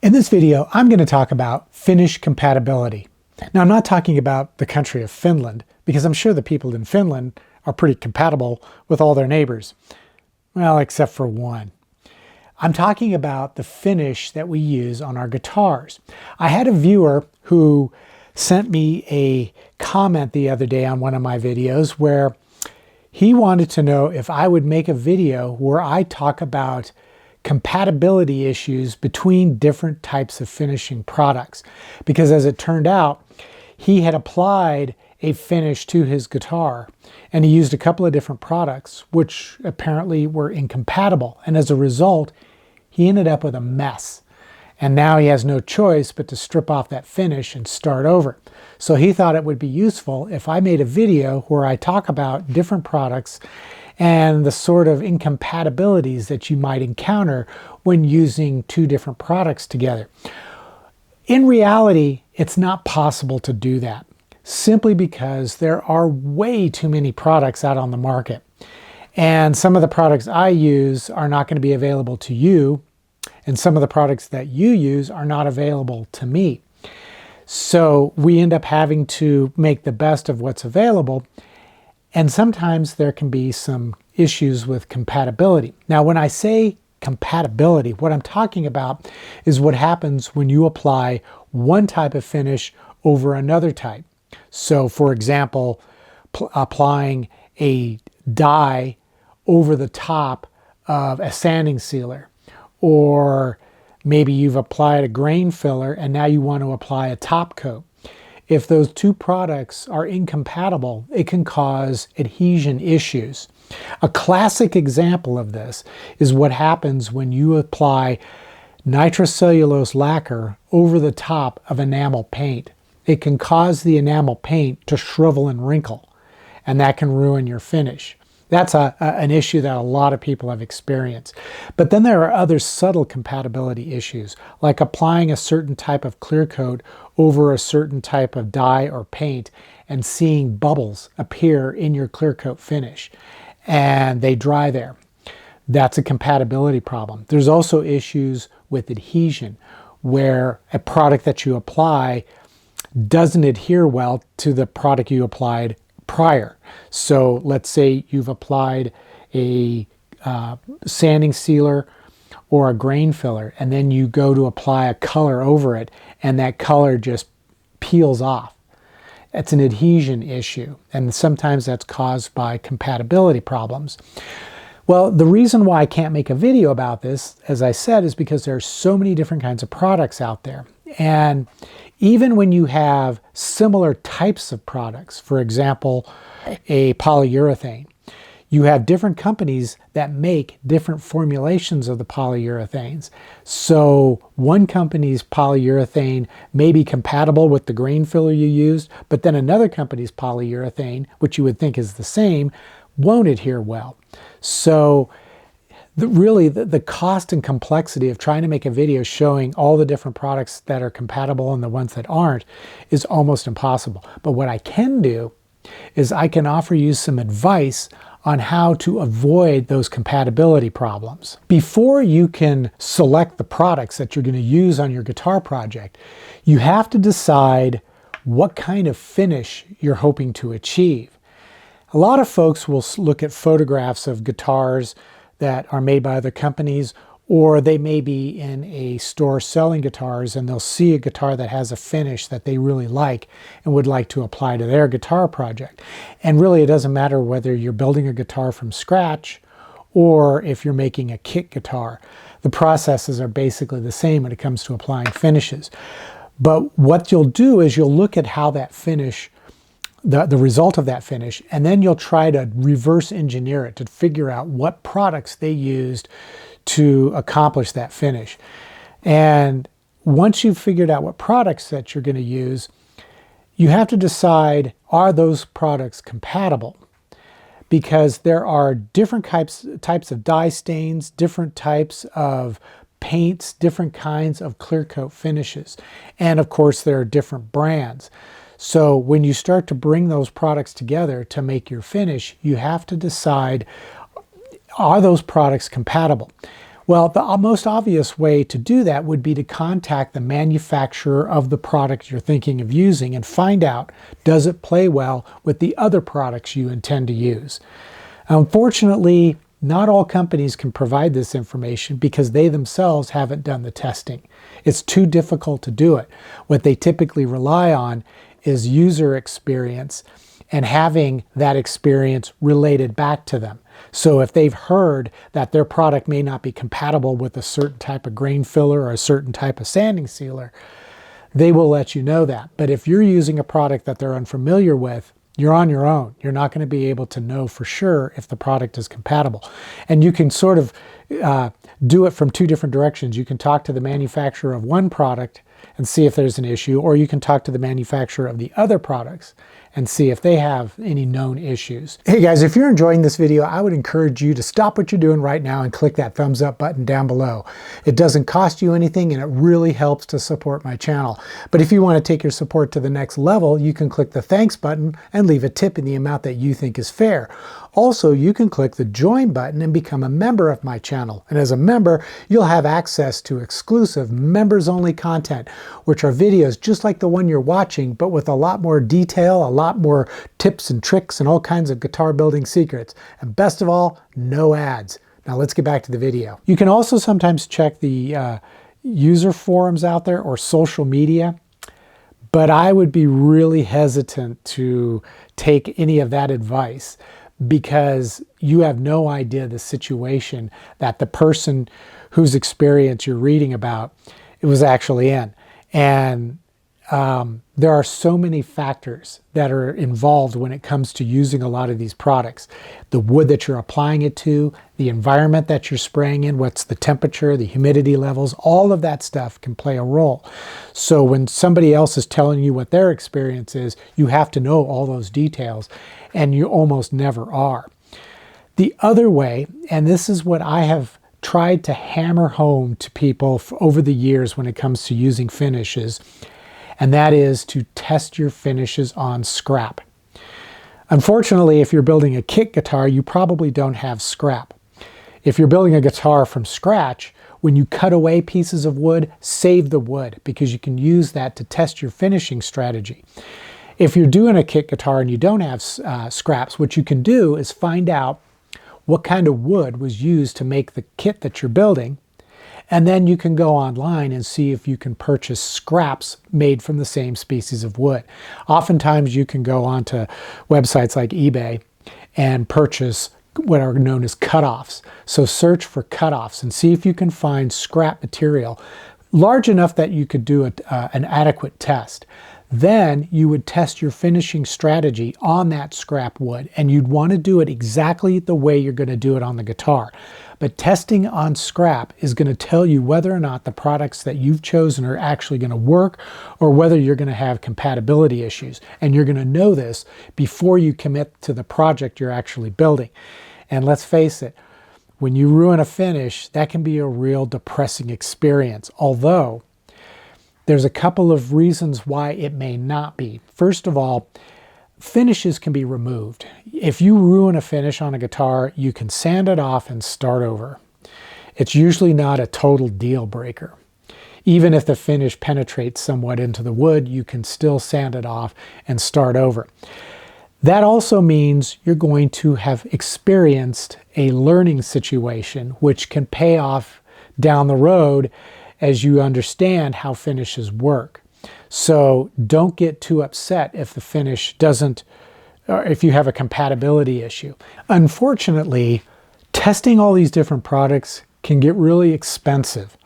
In this video, I'm going to talk about finish compatibility. Now, I'm not talking about the country of Finland, because I'm sure the people in Finland are pretty compatible with all their neighbors. Well, except for one. I'm talking about the finish that we use on our guitars. I had a viewer who sent me a comment the other day on one of my videos where he wanted to know if I would make a video where I talk about compatibility issues between different types of finishing products. Because as it turned out, he had applied a finish to his guitar and he used a couple of different products which apparently were incompatible. And as a result, he ended up with a mess. And now he has no choice but to strip off that finish and start over. So he thought it would be useful if I made a video where I talk about different products and the sort of incompatibilities that you might encounter when using two different products together. In reality, it's not possible to do that, simply because there are way too many products out on the market. And some of the products I use are not going to be available to you, and some of the products that you use are not available to me. So we end up having to make the best of what's available. And sometimes there can be some issues with compatibility. Now, when I say compatibility, what I'm talking about is what happens when you apply one type of finish over another type. So, for example, applying a dye over the top of a sanding sealer, or maybe you've applied a grain filler and now you want to apply a top coat. If those two products are incompatible, it can cause adhesion issues. A classic example of this is what happens when you apply nitrocellulose lacquer over the top of enamel paint. It can cause the enamel paint to shrivel and wrinkle, and that can ruin your finish. That's an issue that a lot of people have experienced. But then there are other subtle compatibility issues, like applying a certain type of clear coat over a certain type of dye or paint and seeing bubbles appear in your clear coat finish, and they dry there. That's a compatibility problem. There's also issues with adhesion, where a product that you apply doesn't adhere well to the product you applied prior. So let's say you've applied a sanding sealer or a grain filler, and then you go to apply a color over it, and that color just peels off. It's an adhesion issue, and sometimes that's caused by compatibility problems. Well, the reason why I can't make a video about this, as I said, is because there are so many different kinds of products out there. And even when you have similar types of products, for example, a polyurethane, you have different companies that make different formulations of the polyurethanes. So one company's polyurethane may be compatible with the grain filler you used, but then another company's polyurethane, which you would think is the same, won't adhere well. So really the cost and complexity of trying to make a video showing all the different products that are compatible and the ones that aren't is almost impossible. But what I can do is I can offer you some advice on how to avoid those compatibility problems. Before you can select the products that you're going to use on your guitar project, you have to decide what kind of finish you're hoping to achieve. A lot of folks will look at photographs of guitars that are made by other companies, or they may be in a store selling guitars and they'll see a guitar that has a finish that they really like and would like to apply to their guitar project. And really it doesn't matter whether you're building a guitar from scratch or if you're making a kit guitar. The processes are basically the same when it comes to applying finishes. But what you'll do is you'll look at how that finish, the result of that finish, and then you'll try to reverse engineer it to figure out what products they used to accomplish that finish. And once you've figured out what products that you're going to use, you have to decide, are those products compatible? Because there are different types of dye stains, different types of paints, different kinds of clear coat finishes. And of course, there are different brands. So when you start to bring those products together to make your finish, you have to decide, are those products compatible? Well, the most obvious way to do that would be to contact the manufacturer of the product you're thinking of using and find out, does it play well with the other products you intend to use? Unfortunately, not all companies can provide this information because they themselves haven't done the testing. It's too difficult to do it. What they typically rely on is user experience and having that experience related back to them. So if they've heard that their product may not be compatible with a certain type of grain filler or a certain type of sanding sealer, they will let you know that. But if you're using a product that they're unfamiliar with, you're on your own. You're not going to be able to know for sure if the product is compatible. And you can sort of do it from two different directions. You can talk to the manufacturer of one product and see if there's an issue, or you can talk to the manufacturer of the other products and see if they have any known issues. Hey guys, if you're enjoying this video, I would encourage you to stop what you're doing right now and click that thumbs up button down below. It doesn't cost you anything and it really helps to support my channel. But if you want to take your support to the next level, you can click the thanks button and leave a tip in the amount that you think is fair. Also, you can click the join button and become a member of my channel. And as a member, you'll have access to exclusive members-only content, which are videos just like the one you're watching, but with a lot more detail, a lot more tips and tricks and all kinds of guitar building secrets. And best of all, no ads. Now let's get back to the video. You can also sometimes check the user forums out there or social media, but I would be really hesitant to take any of that advice, because you have no idea the situation that the person whose experience you're reading about it was actually in. And there are so many factors that are involved when it comes to using a lot of these products. The wood that you're applying it to, the environment that you're spraying in, what's the temperature, the humidity levels, all of that stuff can play a role. So when somebody else is telling you what their experience is, you have to know all those details, and you almost never are. The other way, and this is what I have tried to hammer home to people over the years when it comes to using finishes, and that is to test your finishes on scrap. Unfortunately, if you're building a kit guitar, you probably don't have scrap. If you're building a guitar from scratch, when you cut away pieces of wood, save the wood, because you can use that to test your finishing strategy. If you're doing a kit guitar and you don't have scraps, what you can do is find out what kind of wood was used to make the kit that you're building, and then you can go online and see if you can purchase scraps made from the same species of wood. Oftentimes you can go onto websites like eBay and purchase what are known as cutoffs. So search for cutoffs and see if you can find scrap material large enough that you could do an adequate test. Then you would test your finishing strategy on that scrap wood, and you'd want to do it exactly the way you're going to do it on the guitar. But testing on scrap is going to tell you whether or not the products that you've chosen are actually going to work, or whether you're going to have compatibility issues. And you're going to know this before you commit to the project you're actually building. And let's face it, when you ruin a finish, that can be a real depressing experience. Although there's a couple of reasons why it may not be. First of all, finishes can be removed. If you ruin a finish on a guitar, you can sand it off and start over. It's usually not a total deal breaker. Even if the finish penetrates somewhat into the wood, you can still sand it off and start over. That also means you're going to have experienced a learning situation, which can pay off down the road as you understand how finishes work. So don't get too upset if the finish doesn't, or if you have a compatibility issue. Unfortunately, testing all these different products can get really expensive.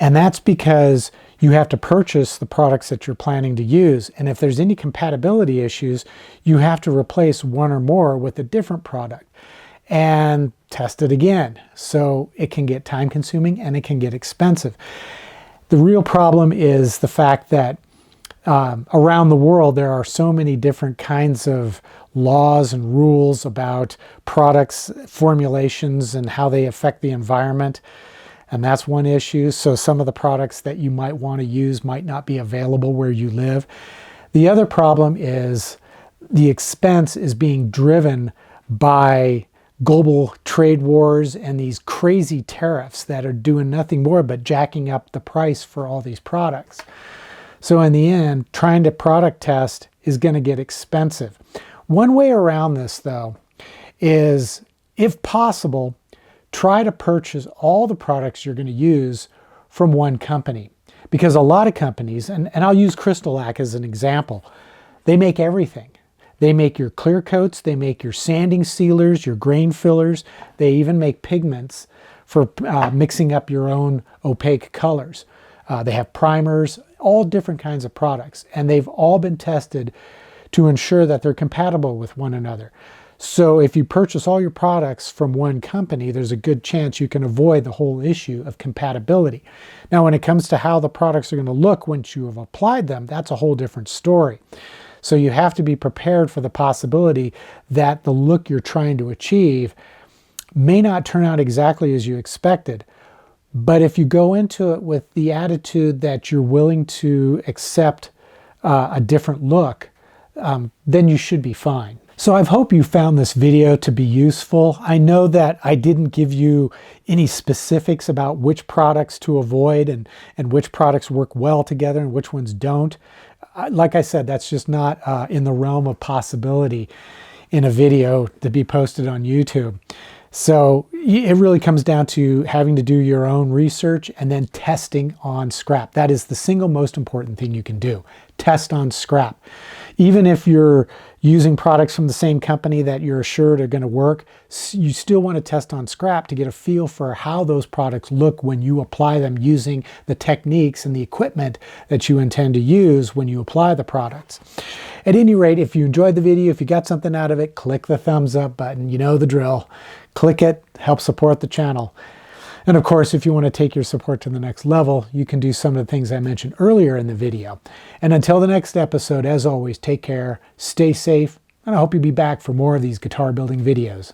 And that's because you have to purchase the products that you're planning to use. And if there's any compatibility issues, you have to replace one or more with a different product and test it again. So it can get time consuming and it can get expensive. The real problem is the fact that around the world there are so many different kinds of laws and rules about products, formulations, and how they affect the environment. And that's one issue. So some of the products that you might want to use might not be available where you live. The other problem is the expense is being driven by global trade wars and these crazy tariffs that are doing nothing more but jacking up the price for all these products. So in the end, trying to product test is going to get expensive. One way around this, though, is, if possible, try to purchase all the products you're going to use from one company. Because a lot of companies, and I'll use Crystal-Lak as an example, they make everything. They make your clear coats, they make your sanding sealers, your grain fillers, they even make pigments for mixing up your own opaque colors. They have primers, all different kinds of products, and they've all been tested to ensure that they're compatible with one another. So if you purchase all your products from one company, there's a good chance you can avoid the whole issue of compatibility. Now, when it comes to how the products are going to look once you have applied them, that's a whole different story. So you have to be prepared for the possibility that the look you're trying to achieve may not turn out exactly as you expected. But if you go into it with the attitude that you're willing to accept a different look, then you should be fine. So I hope you found this video to be useful. I know that I didn't give you any specifics about which products to avoid and which products work well together and which ones don't. Like I said, that's just not in the realm of possibility in a video to be posted on YouTube. So it really comes down to having to do your own research and then testing on scrap. That is the single most important thing you can do. Test on scrap. Even if you're using products from the same company that you're assured are going to work, you still want to test on scrap to get a feel for how those products look when you apply them using the techniques and the equipment that you intend to use when you apply the products. At any rate, if you enjoyed the video, if you got something out of it, click the thumbs up button. You know the drill. Click it, help support the channel. And of course, if you want to take your support to the next level, you can do some of the things I mentioned earlier in the video. And until the next episode, as always, take care, stay safe, and I hope you'll be back for more of these guitar building videos.